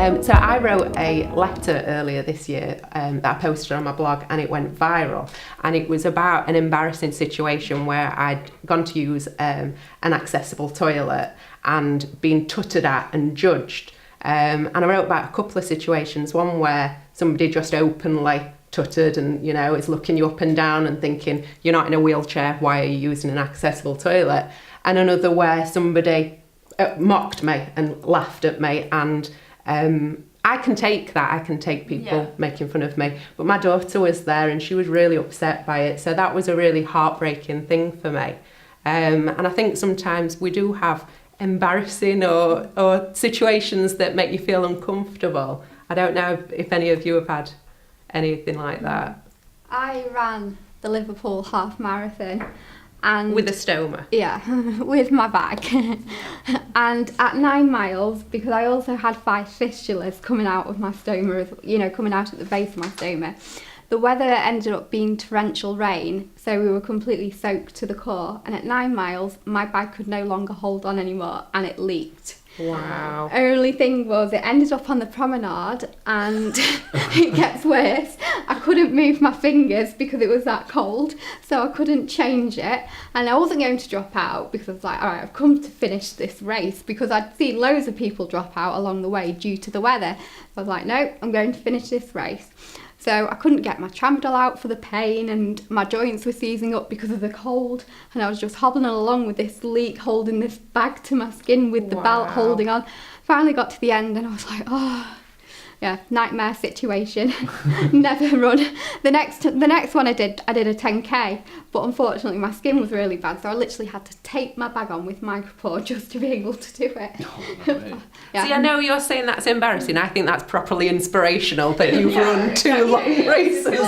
So I wrote a letter earlier this year that I posted on my blog, and it went viral. And it was about an embarrassing situation where I'd gone to use an accessible toilet and been tutted at and judged. And I wrote about a couple of situations, one where somebody just openly tutted and, you know, is looking you up and down and thinking, you're not in a wheelchair, why are you using an accessible toilet? And another where somebody mocked me and laughed at me, and I can take that. I can take people making fun of me. But my daughter was there and she was really upset by it. So that was a really heartbreaking thing for me. And I think sometimes we do have embarrassing or situations that make you feel uncomfortable. I don't know if any of you have had anything like that. I ran the Liverpool half marathon. And with a stoma? Yeah, with my bag. And at 9 miles, because I also had 5 fistulas coming out of my stoma, you know, coming out at the base of my stoma, the weather ended up being torrential rain, so we were completely soaked to the core. And at 9 miles, my bag could no longer hold on anymore, and it leaked. Wow. Only thing was, it ended up on the promenade, and it gets worse. I couldn't move my fingers because it was that cold, so I couldn't change it. And I wasn't going to drop out because I was like, all right, I've come to finish this race, because I'd seen loads of people drop out along the way due to the weather. So I was like, no, I'm going to finish this race. So I couldn't get my tramadol out for the pain, and my joints were seizing up because of the cold, and I was just hobbling along with this leak, holding this bag to my skin with the belt holding on. Finally got to the end and I was like, oh, yeah, nightmare situation. Never run. The next one I did a 10k, but unfortunately my skin was really bad, so I literally had to tape my bag on with micropore just to be able to do it. Yeah. See, I know you're saying that's embarrassing. I think that's properly inspirational that you've run 2 long races.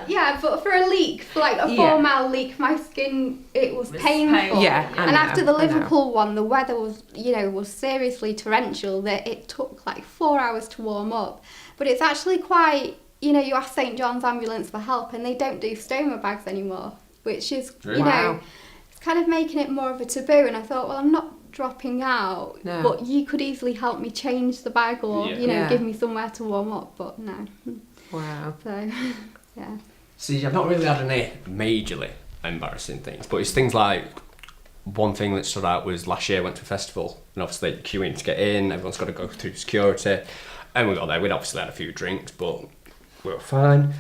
Yeah, but for a leak, for like a 4-mile leak, my skin, it was painful. Yeah, and after the Liverpool one, the weather was, you know, was seriously torrential, that it took like 4 hours to warm up. But it's actually quite, you know, you ask St John's Ambulance for help and they don't do stoma bags anymore, which is, you know, it's kind of making it more of a taboo. And I thought, well, I'm not dropping out, but you could easily help me change the bag or, you know, give me somewhere to warm up, but no. Wow. So, yeah. See, I've not really had any majorly embarrassing things, but it's things like, one thing that stood out was last year I went to a festival, and obviously queuing to get in, everyone's got to go through security, and we got there, we'd obviously had a few drinks, but we were fine.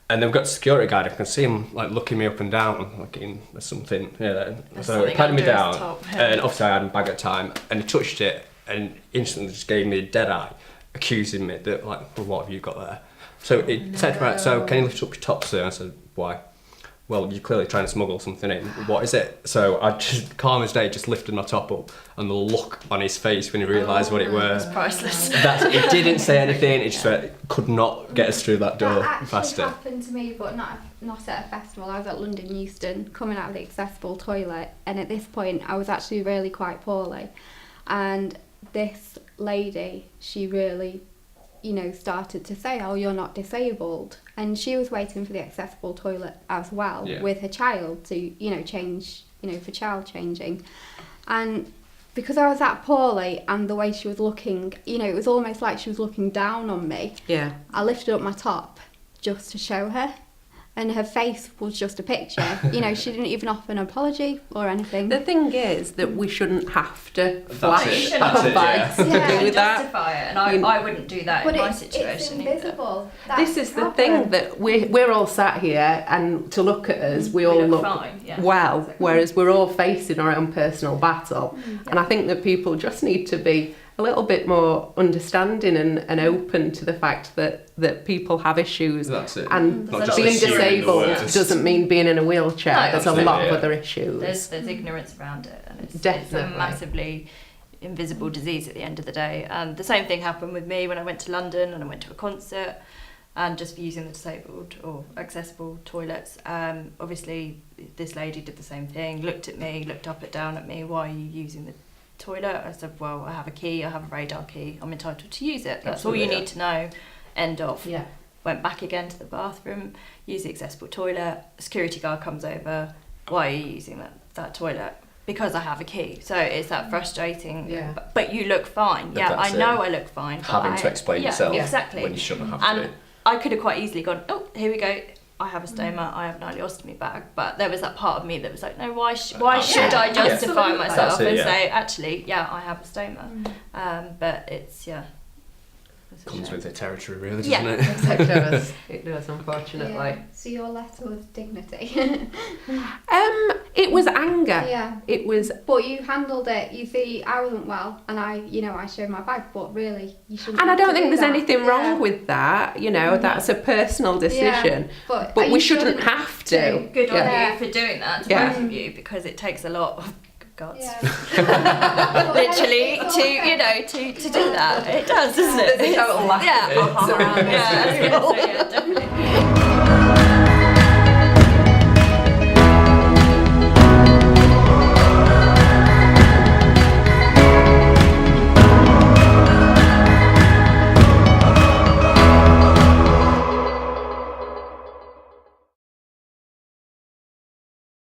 And then we've got a security guard, I can see him like looking me up and down, looking, there's something, so he patted me down, and obviously I had my bag at the time, and he touched it, and instantly just gave me a dead eye, accusing me that, like, well, what have you got there? So it said, right, so can you lift up your top, sir? I said, why? Well, you're clearly trying to smuggle something in. What is it? So I just, calm as day, just lifted my top up, and the look on his face when he realised what it was. It's priceless. It didn't say anything, it just could not get us through that door faster. That happened to me, but not at a festival. I was at London Euston, coming out of the accessible toilet, and at this point I was actually really quite poorly. And this lady, she really, you know, started to say, oh, you're not disabled. And she was waiting for the accessible toilet as well with her child to, you know, change, you know, for child changing. And because I was that poorly and the way she was looking, you know, it was almost like she was looking down on me. Yeah. I lifted up my top just to show her. And her face was just a picture. You know, she didn't even offer an apology or anything. The thing is that we shouldn't have to flash our bags to do that. Justify it, and I wouldn't do that in my situation it's invisible. This is the thing, that we're all sat here, and to look at us, we all look fine, well, whereas we're all facing our own personal battle. And I think that people just need to be a little bit more understanding and open to the fact that people have issues. That's it. And Not being just disabled doesn't mean being in a wheelchair. No, there's a lot of other issues. There's ignorance around it, and it's Definitely. a massively invisible disease at the end of the day. And the same thing happened with me when I went to London and I went to a concert, and just for using the disabled or accessible toilets. Obviously this lady did the same thing, looked at me, looked up and down at me, why are you using the toilet? I said, well, I have a key, I have a radar key, I'm entitled to use it. That's all you need to know. End of. Yeah. Went back again to the bathroom, used the accessible toilet, a security guard comes over, why are you using that toilet? because I have a key. So it's that frustrating. Yeah. But you look fine. But Yeah, I that's know it. I look fine. but Having to explain yourself exactly. when you shouldn't have And to. I could have quite easily gone, oh, here we go. I have a stoma, I have an ileostomy bag. But there was that part of me that was like, no, why should I justify absolutely. myself That's it, and yeah. say, actually, yeah, I have a stoma. But it's, it's a Comes shame. with the territory, really, doesn't Yeah. it? It does. It does, unfortunately. Yeah. So your letter was dignity. It was anger. Yeah. It was. But you handled it. You see, I wasn't well, and I showed my bag. But really, you shouldn't. And I have to don't think do there's that. anything wrong with that. That's a personal decision. Yeah. But you we shouldn't have to. Good on Yeah. you for doing that, to Yeah. both of you, because it takes a lot of guts. Yeah. Literally, to do that. It does, doesn't it? There's a total lack of Yeah. guts around this. Yeah, I was gonna say, yeah,